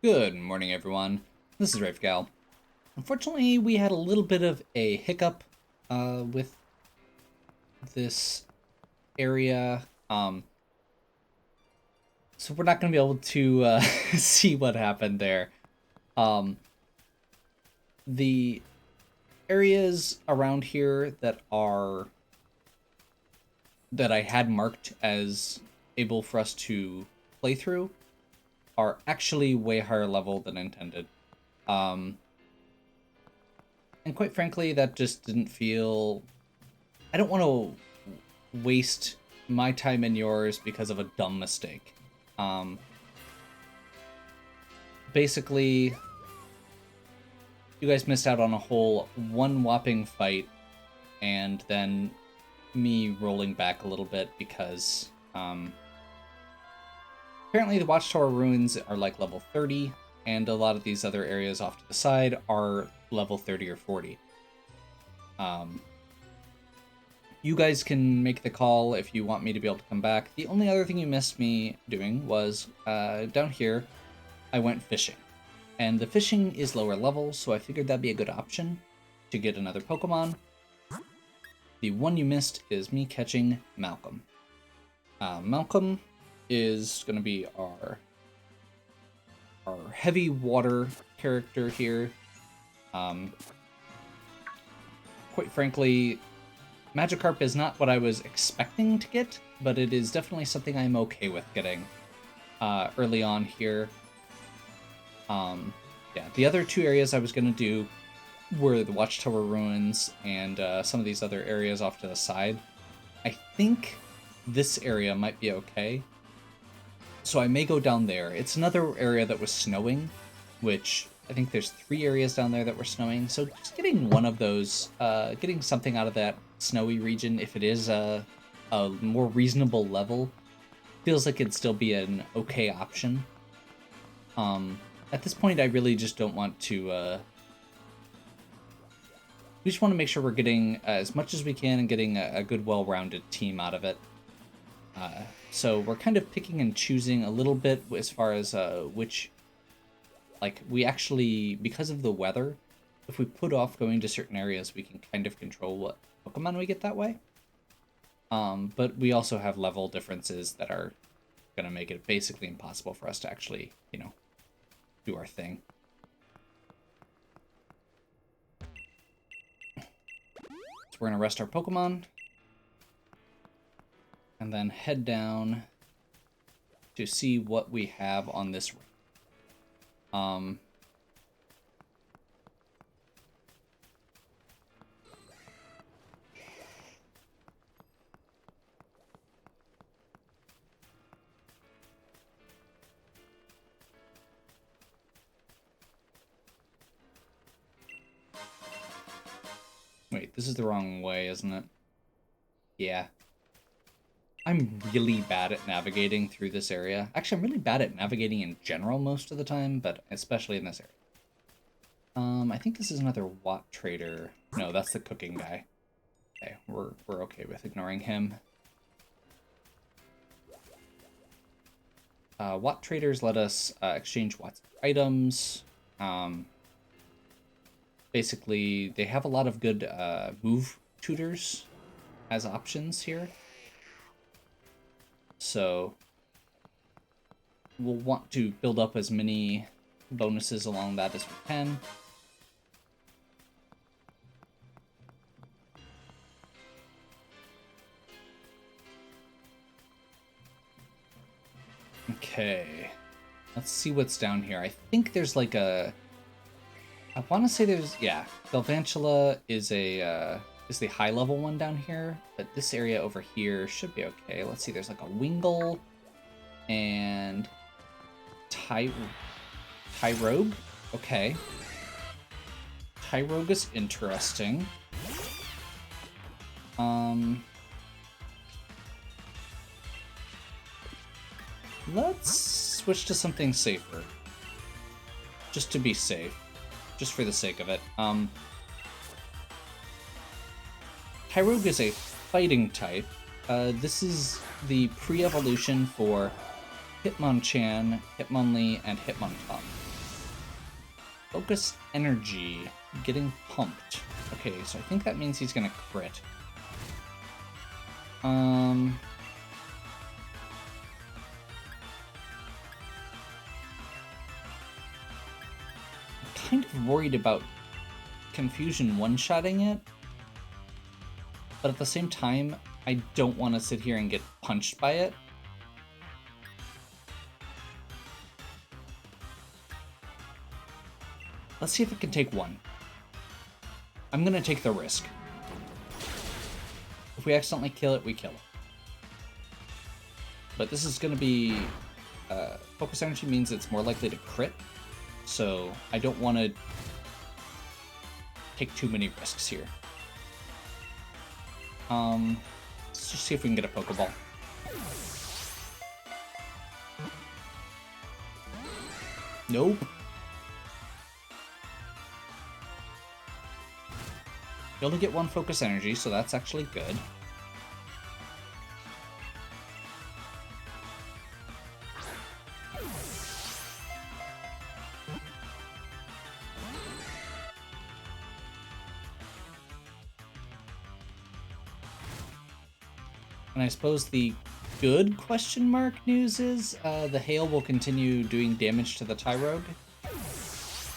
Good morning, everyone. This is Ravegal. Unfortunately, we had a little bit of a hiccup with this area, so we're not going to be able to see what happened there. Um, the areas around here that I had marked as able for us to play through are actually way higher level than intended. Um, and quite frankly, that just didn't feel. I don't want to waste my time and yours because of a dumb mistake. Um, Basically, you guys missed out on a whole one whopping fight, and then me rolling back a little bit because apparently the Watchtower ruins are like level 30, and a lot of these other areas off to the side are level 30 or 40. You guys can make the call if you want me to be able to come back. The only other thing you missed me doing was down here, I went fishing. And the fishing is lower level, so I figured that'd be a good option to get another Pokemon. The one you missed is me catching Malcolm. Malcolm is going to be our heavy water character here. Quite frankly, Magikarp is not what I was expecting to get, but it is definitely something I'm okay with getting early on here. Yeah, the other two areas I was going to do were the Watchtower Ruins and some of these other areas off to the side. I think this area might be okay, so I may go down there. It's another area that was snowing, which I think there's 3 areas down there that were snowing, so just getting one of those, getting something out of that snowy region, if it is a more reasonable level, feels like it'd still be an okay option. At this point, I really just don't want to, we just want to make sure we're getting as much as we can and getting a good, well-rounded team out of it. So we're kind of picking and choosing a little bit as far as which, like, we actually, because of the weather, if we put off going to certain areas, we can kind of control what Pokemon we get that way. But we also have level differences that are going to make it basically impossible for us to actually, do our thing. So we're going to rest our Pokemon and then head down to see what we have on this ring. Wait, this is the wrong way, isn't it? Yeah. I'm really bad at navigating through this area. Actually, I'm really bad at navigating in general most of the time, but especially in this area. I think this is another Watt Trader. No, that's the cooking guy. Okay, we're okay with ignoring him. Watt Traders let us exchange Watt's items. Basically, they have a lot of good move tutors as options here. So we'll want to build up as many bonuses along that as we can. Okay, let's see what's down here. I think there's like a... I want to say there's... Yeah, Galvantula is the high level one down here, but this area over here should be okay. Let's see, there's like a Wingull and Tyrogue. Okay. Tyrogue is interesting. Let's switch to something safer. Just to be safe. Just for the sake of it. Tyrogue is a fighting type. This is the pre-evolution for Hitmonchan, Hitmonlee, and Hitmontop. Focus energy. Getting pumped. Okay, so I think that means he's gonna crit. I'm kind of worried about Confusion one-shotting it, but at the same time, I don't want to sit here and get punched by it. Let's see if it can take one. I'm gonna take the risk. If we accidentally kill it, we kill it. But this is gonna be... focus energy means it's more likely to crit, so I don't want to take too many risks here. Let's just see if we can get a Pokeball. Nope. You only get one focus energy, so that's actually good. And I suppose the good question mark news is the hail will continue doing damage to the Tyrogue.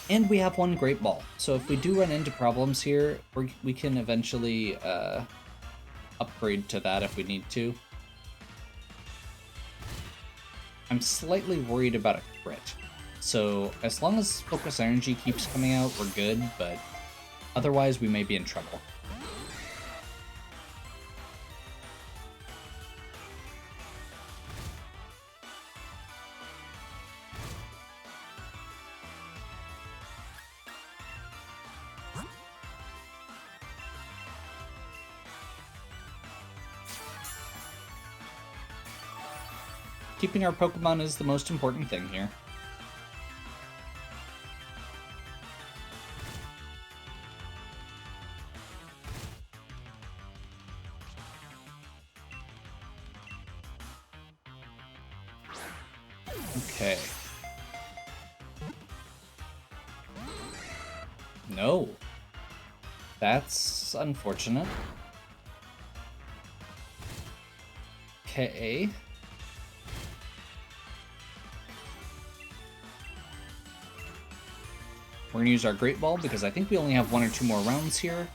And we have one Great Ball. So if we do run into problems here, we can eventually upgrade to that if we need to. I'm slightly worried about a crit. So as long as Focus Energy keeps coming out, we're good, but otherwise we may be in trouble. Keeping our Pokemon is the most important thing here. Okay. No. That's unfortunate. Okay. We're going to use our Great Ball because I think we only have one or two more rounds here.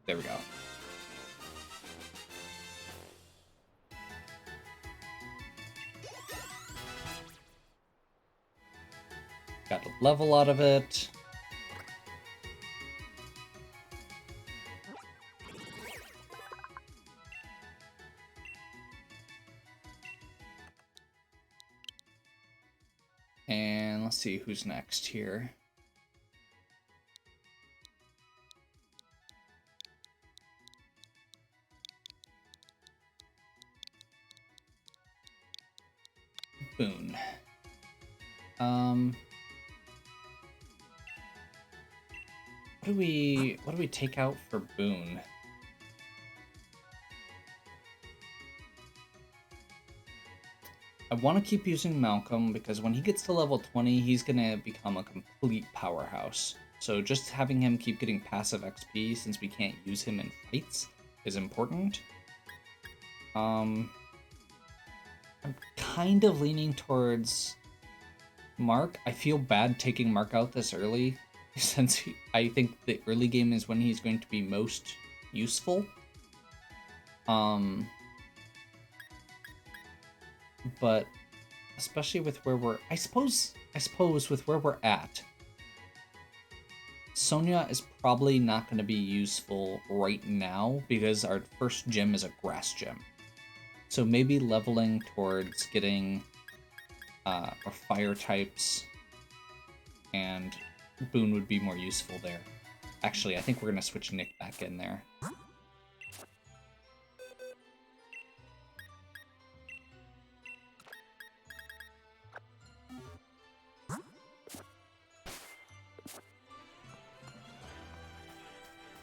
There we go. Got a level out of it. And let's see who's next here. Boone. What do we take out for Boone? I want to keep using Malcolm because when he gets to level 20, he's going to become a complete powerhouse. So just having him keep getting passive XP since we can't use him in fights is important. I'm kind of leaning towards Mark. I feel bad taking Mark out this early since I think the early game is when he's going to be most useful. But especially with where we're, I suppose with where we're at, Sonia is probably not going to be useful right now because our first gym is a grass gym. So maybe leveling towards getting our fire types and Boone would be more useful there. Actually, I think we're going to switch Nick back in there.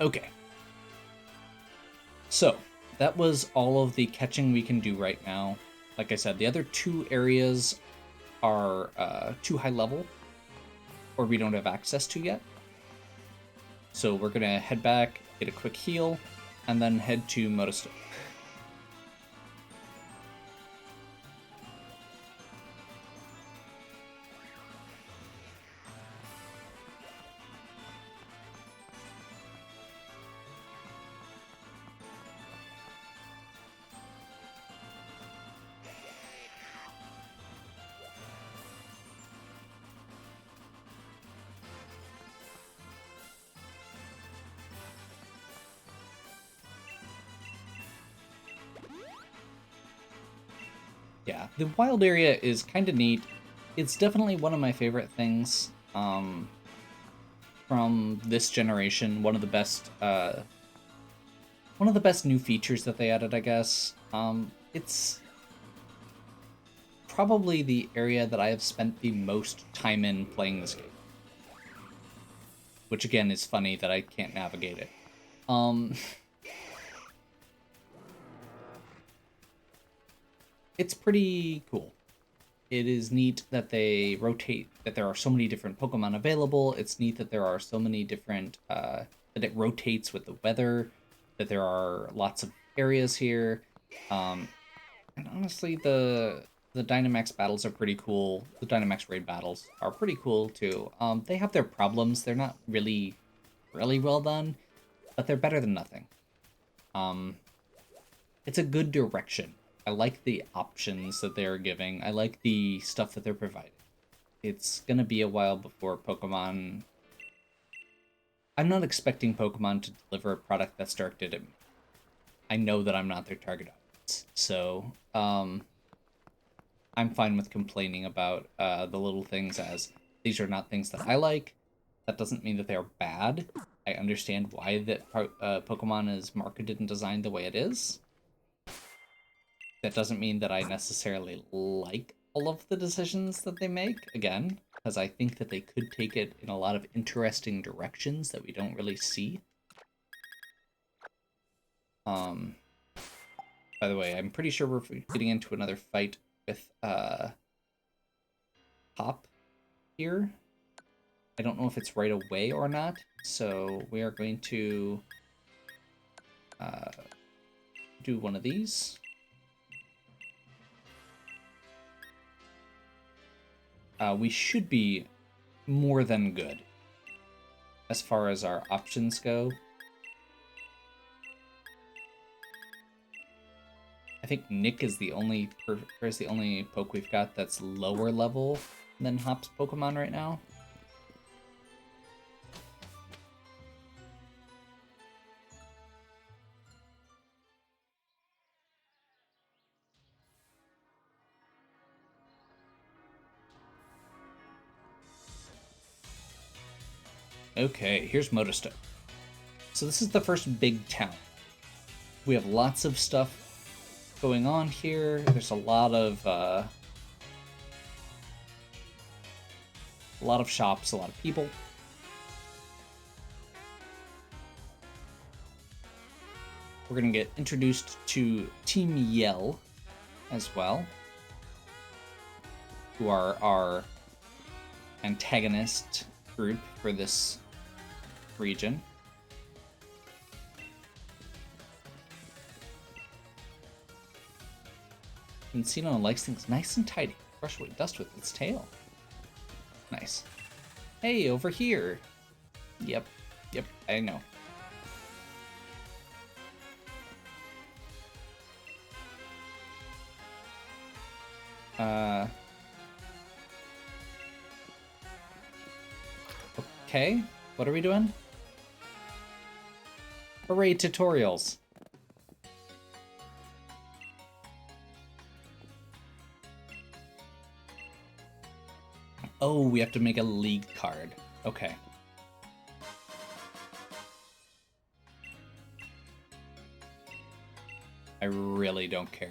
Okay. So, that was all of the catching we can do right now. Like I said, the other two areas are too high level, or we don't have access to yet. So we're gonna head back, get a quick heal, and then head to Motostoke. Yeah, the wild area is kind of neat. It's definitely one of my favorite things from this generation. One of the best new features that they added, I guess. It's probably the area that I have spent the most time in playing this game. Which again is funny that I can't navigate it. It's pretty cool. It is neat that they rotate, that there are so many different Pokemon available. It's neat that there are so many different, that it rotates with the weather, that there are lots of areas here. And honestly, the Dynamax battles are pretty cool. The Dynamax raid battles are pretty cool too. They have their problems. They're not really well done, but they're better than nothing. It's a good direction. I like the options that they're giving. I like the stuff that they're providing. It's gonna be a while before Pokemon... I'm not expecting Pokemon to deliver a product that's directed at me. I know that I'm not their target audience. So, I'm fine with complaining about the little things as these are not things that I like. That doesn't mean that they're bad. I understand why that Pokemon is marketed and designed the way it is. That doesn't mean that I necessarily like all of the decisions that they make, again, because I think that they could take it in a lot of interesting directions that we don't really see. By the way, I'm pretty sure we're getting into another fight with Hop here. I don't know if it's right away or not, so we are going to do one of these. We should be more than good as far as our options go. I think Nick is the only poke we've got that's lower level than Hop's Pokemon right now. Okay, here's Motostoke. So this is the first big town. We have lots of stuff going on here. There's a lot of shops, a lot of people. We're gonna get introduced to Team Yell as well, who are our antagonist group for this region. Encino likes things nice and tidy. Brush away dust with its tail. Nice. Hey, over here. Yep, I know. Okay, what are we doing? Hooray, tutorials. Oh, we have to make a league card. Okay. I really don't care.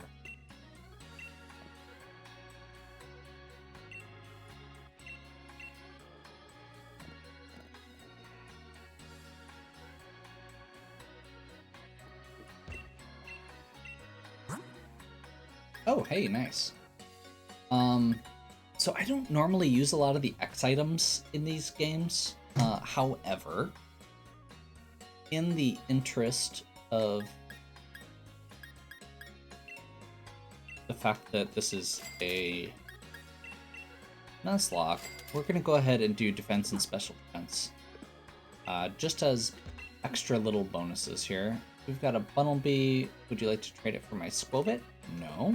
Oh, hey, nice. So I don't normally use a lot of the X items in these games. However, in the interest of the fact that this is a Nuzlocke, we're going to go ahead and do defense and special defense. Just as extra little bonuses here. We've got a Bunnelby. Would you like to trade it for my Squobit? No.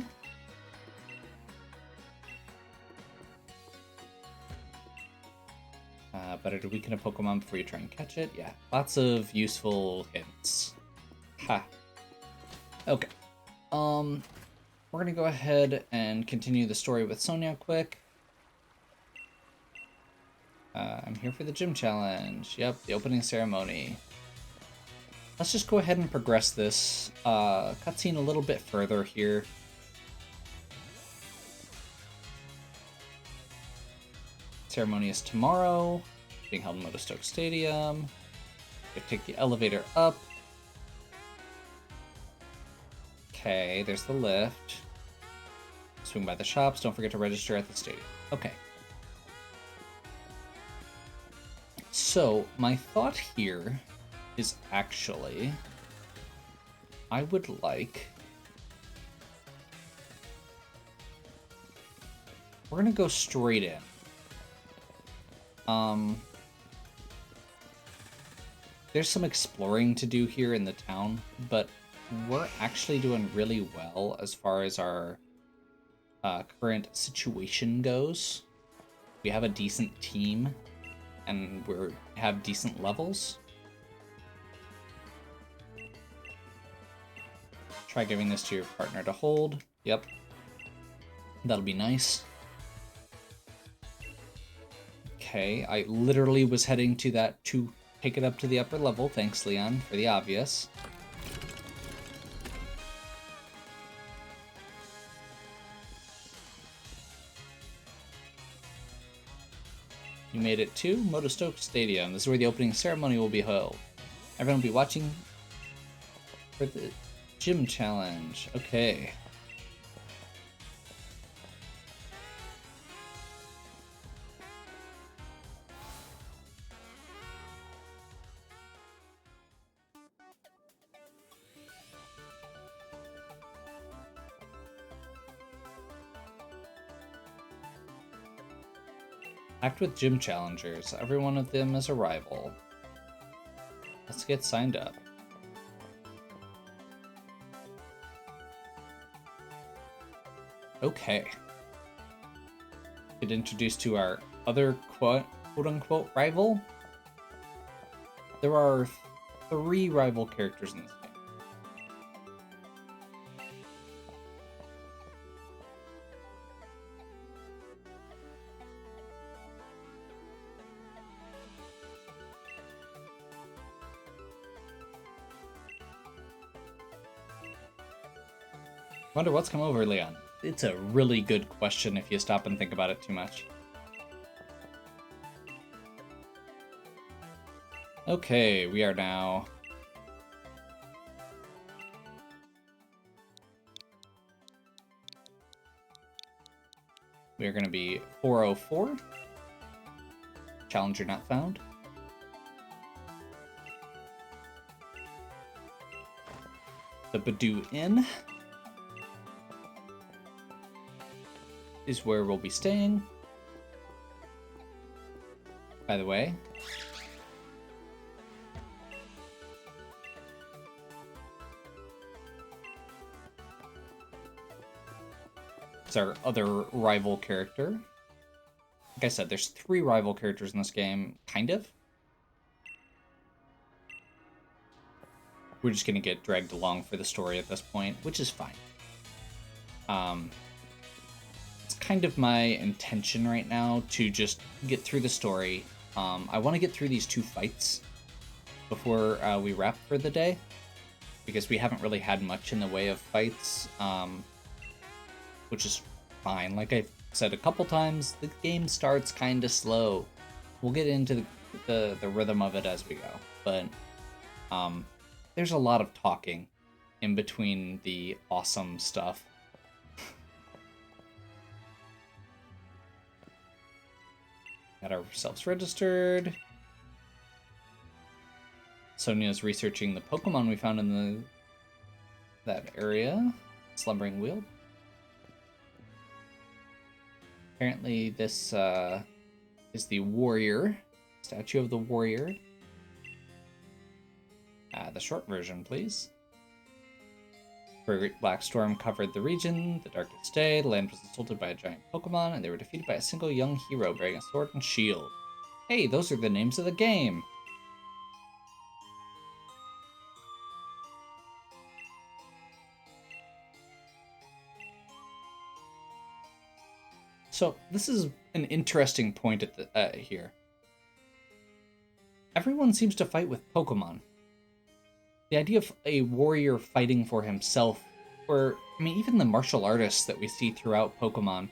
Better to weaken a Pokemon before you try and catch it. Yeah, lots of useful hints. Ha. Okay. We're gonna go ahead and continue the story with Sonia quick. I'm here for the gym challenge. Yep, the opening ceremony. Let's just go ahead and progress this cutscene a little bit further here. Ceremony is tomorrow, being held in Motostoke Stadium. We take the elevator up. Okay, there's the lift. Swing by the shops. Don't forget to register at the stadium. Okay. So, my thought here is actually, I would like... We're gonna go straight in. There's some exploring to do here in the town, but we're actually doing really well as far as our current situation goes. We have a decent team, and we have decent levels. Try giving this to your partner to hold. Yep. That'll be nice. Okay, I literally was heading to that to take it up to the upper level. Thanks, Leon, for the obvious. You made it to Motostoke Stadium. This is where the opening ceremony will be held. Everyone will be watching for the gym challenge. Okay. Act with gym challengers. Every one of them is a rival. Let's get signed up. Okay. Get introduced to our other quote-unquote rival. There are 3 rival characters in this game. Wonder what's come over Leon. It's a really good question if you stop and think about it too much. Okay, we are now... We are going to be 404. Challenger not found. The Badoo Inn is where we'll be staying. By the way, it's our other rival character. Like I said, there's 3 rival characters in this game, kind of. We're just gonna get dragged along for the story at this point, which is fine. It's kind of my intention right now to just get through the story. I want to get through these 2 fights before we wrap for the day, because we haven't really had much in the way of fights, which is fine. Like I said a couple times, the game starts kind of slow. We'll get into the rhythm of it as we go, but there's a lot of talking in between the awesome stuff. Got ourselves registered. Sonia's researching the Pokemon we found in that area. Slumbering Wheel. Apparently this is the warrior. Statue of the warrior. The short version, please. A great black storm covered the region. The darkest day, the land was assaulted by a giant Pokemon, and they were defeated by a single young hero bearing a sword and shield. Hey, those are the names of the game! So, this is an interesting point at the here. Everyone seems to fight with Pokemon. The idea of a warrior fighting for himself, or, I mean, even the martial artists that we see throughout Pokemon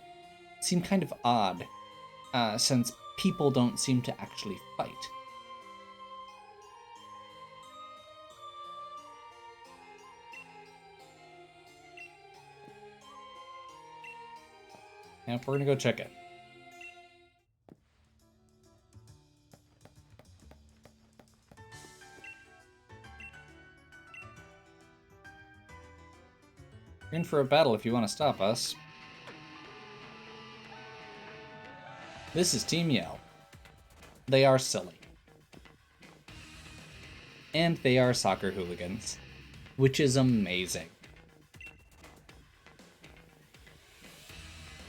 seem kind of odd, since people don't seem to actually fight. Now, we're gonna go check it. You're in for a battle if you want to stop us. This is Team Yell. They are silly. And they are soccer hooligans, which is amazing.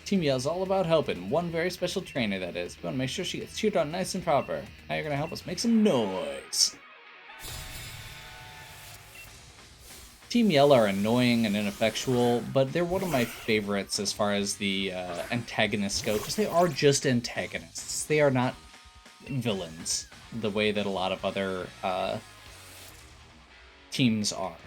Team Yell's all about helping. One very special trainer, that is. We want to make sure she gets cheered on nice and proper. Now you're going to help us make some noise. Team Yell are annoying and ineffectual, but they're one of my favorites as far as the antagonists go, because they are just antagonists. They are not villains, the way that a lot of other teams are.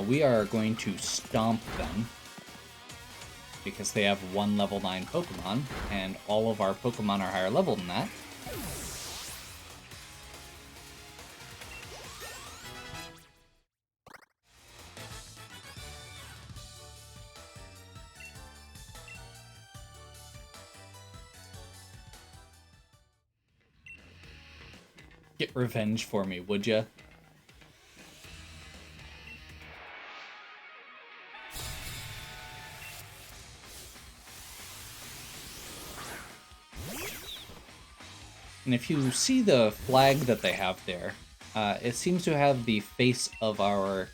We are going to stomp them because they have one level 9 Pokemon, and all of our Pokemon are higher level than that. Get revenge for me, would ya? And if you see the flag that they have there, it seems to have the face of our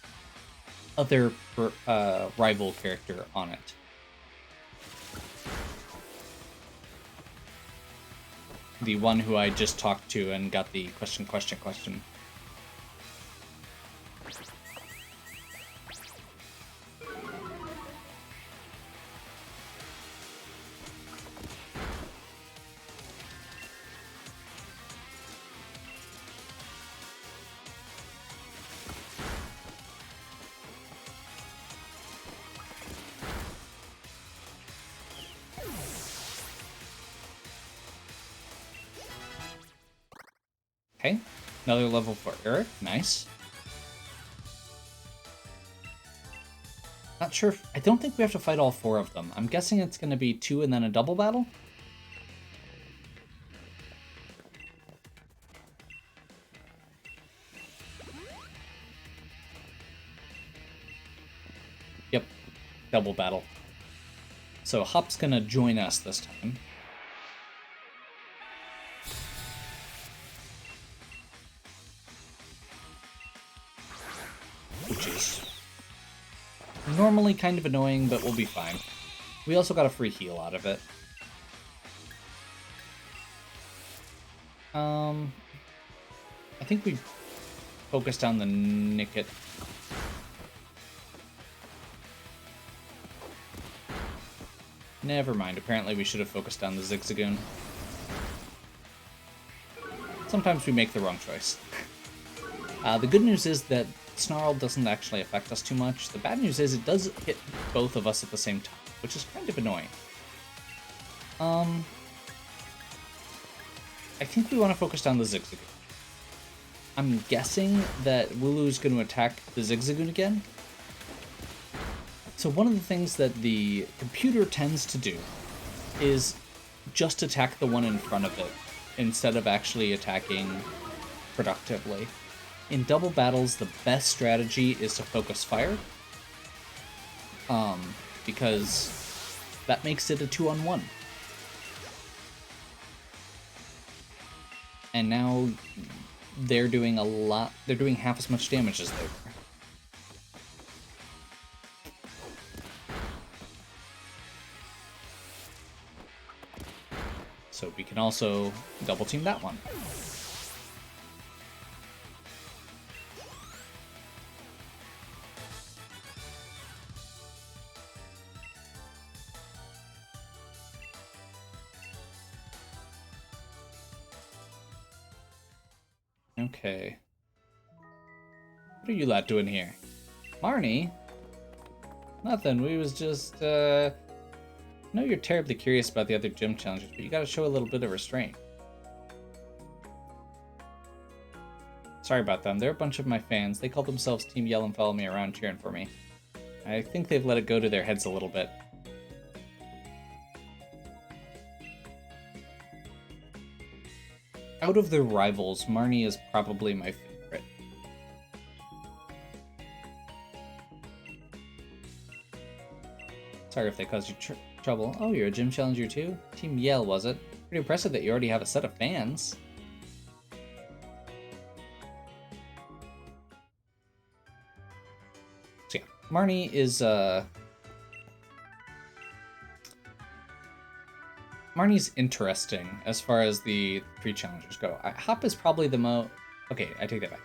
other rival character on it. The one who I just talked to and got the question. Okay, another level for Eric, nice. Not sure, I don't think we have to fight all 4 of them. I'm guessing it's going to be 2 and then a double battle? Yep, double battle. So Hop's going to join us this time. Which is normally kind of annoying, but we'll be fine. We also got a free heal out of it. I think we focused on the Nickit. Never mind, apparently we should have focused on the Zigzagoon. Sometimes we make the wrong choice. The good news is that Snarl doesn't actually affect us too much. The bad news is it does hit both of us at the same time, which is kind of annoying. I think we want to focus down the Zigzagoon. I'm guessing that Wooloo's going to attack the Zigzagoon again. So one of the things that the computer tends to do is just attack the one in front of it instead of actually attacking productively. In double battles, the best strategy is to focus fire, because that makes it a 2-on-1. And now they're doing half as much damage as they were. So we can also double team that one. Okay. What are you lot doing here? Marnie? Nothing, we was just, I know you're terribly curious about the other gym challenges, but you gotta show a little bit of restraint. Sorry about them, they're a bunch of my fans. They call themselves Team Yell and follow me around cheering for me. I think they've let it go to their heads a little bit. Out of their rivals, Marnie is probably my favorite. Sorry if they caused you trouble. Oh, you're a gym challenger too? Team Yell, was it? Pretty impressive that you already have a set of fans. So yeah, Marnie is, Marnie's interesting as far as the 3 challengers go. Hop is probably the most... Okay, I take that back.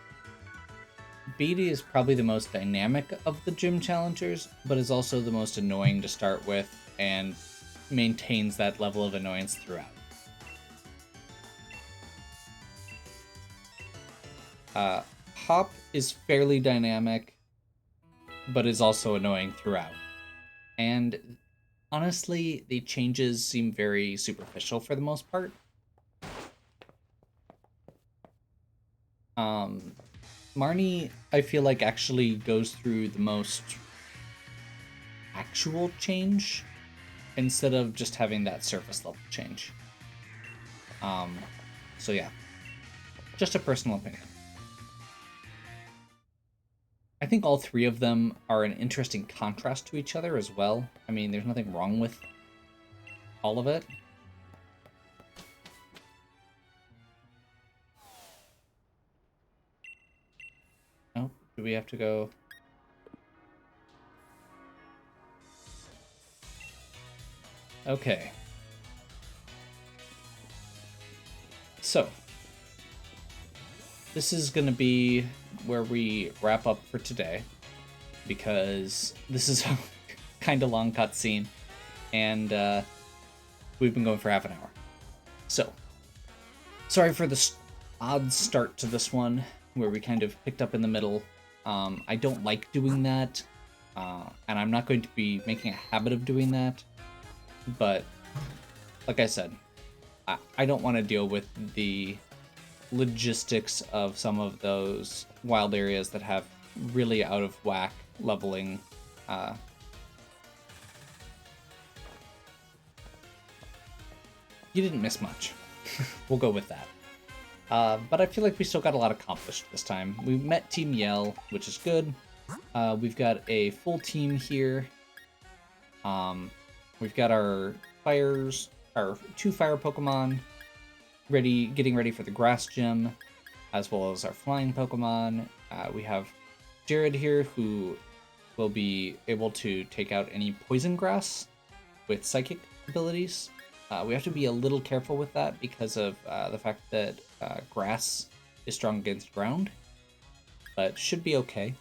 Beatty is probably the most dynamic of the gym challengers, but is also the most annoying to start with and maintains that level of annoyance throughout. Hop is fairly dynamic, but is also annoying throughout. And honestly, the changes seem very superficial for the most part. Marnie, I feel like, actually goes through the most actual change instead of just having that surface level change. So yeah, just a personal opinion. I think all 3 of them are an interesting contrast to each other as well. I mean, there's nothing wrong with all of it. Oh, do we have to go? Okay. So, this is going to be where we wrap up for today, because this is a kind of long cutscene, and we've been going for half an hour. So, sorry for the odd start to this one, where we kind of picked up in the middle. I don't like doing that, and I'm not going to be making a habit of doing that, but like I said, I don't want to deal with the logistics of some of those wild areas that have really out of whack leveling. You didn't miss much. We'll go with that. But I feel like we still got a lot accomplished this time. We met Team Yell, which is good. We've got a full team here. We've got our 2 fire Pokemon getting ready for the grass gym, as well as our flying Pokemon. We have Jared here, who will be able to take out any poison grass with psychic abilities. We have to be a little careful with that because of the fact that grass is strong against ground, but should be okay.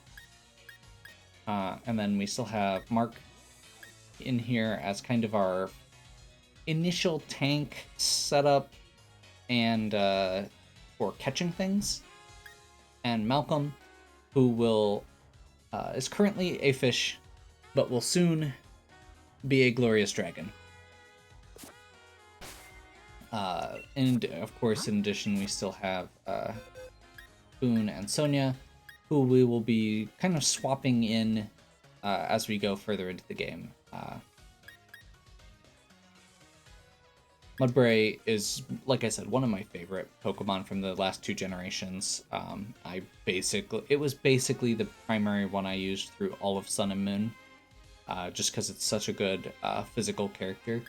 And then we still have Mark in here as kind of our initial tank setup and for catching things. And Malcolm, who is currently a fish, but will soon be a glorious dragon. And of course, in addition, we still have Boone and Sonia, who we will be kind of swapping in as we go further into the game. Mudbray is, like I said, one of my favorite Pokemon from the last 2 generations. It was basically the primary one I used through all of Sun and Moon, just because it's such a good physical character.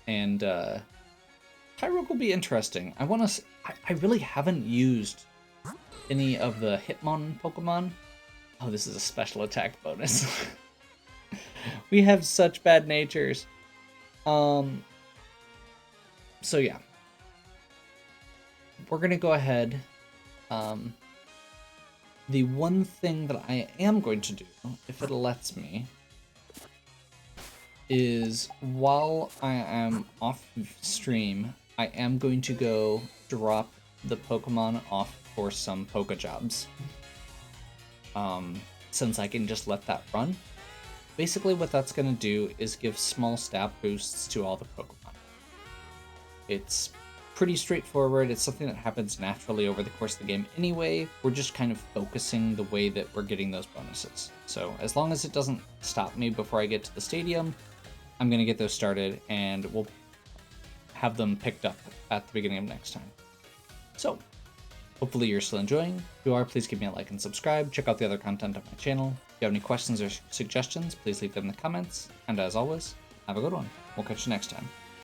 And Kyogre will be interesting. I really haven't used any of the Hitmon Pokemon. Oh, this is a special attack bonus. We have such bad natures. So yeah, we're gonna go ahead. The one thing that I am going to do, if it lets me, is while I am off stream, I am going to go drop the Pokemon off for some Pokejobs. Since I can just let that run. Basically what that's going to do is give small stat boosts to all the Pokemon. It's pretty straightforward. It's something that happens naturally over the course of the game anyway. We're just kind of focusing the way that we're getting those bonuses. So as long as it doesn't stop me before I get to the stadium, I'm going to get those started, and we'll have them picked up at the beginning of next time. So hopefully you're still enjoying. If you are, please give me a like and subscribe. Check out the other content on my channel. If you have any questions or suggestions, please leave them in the comments. And as always, have a good one. We'll catch you next time.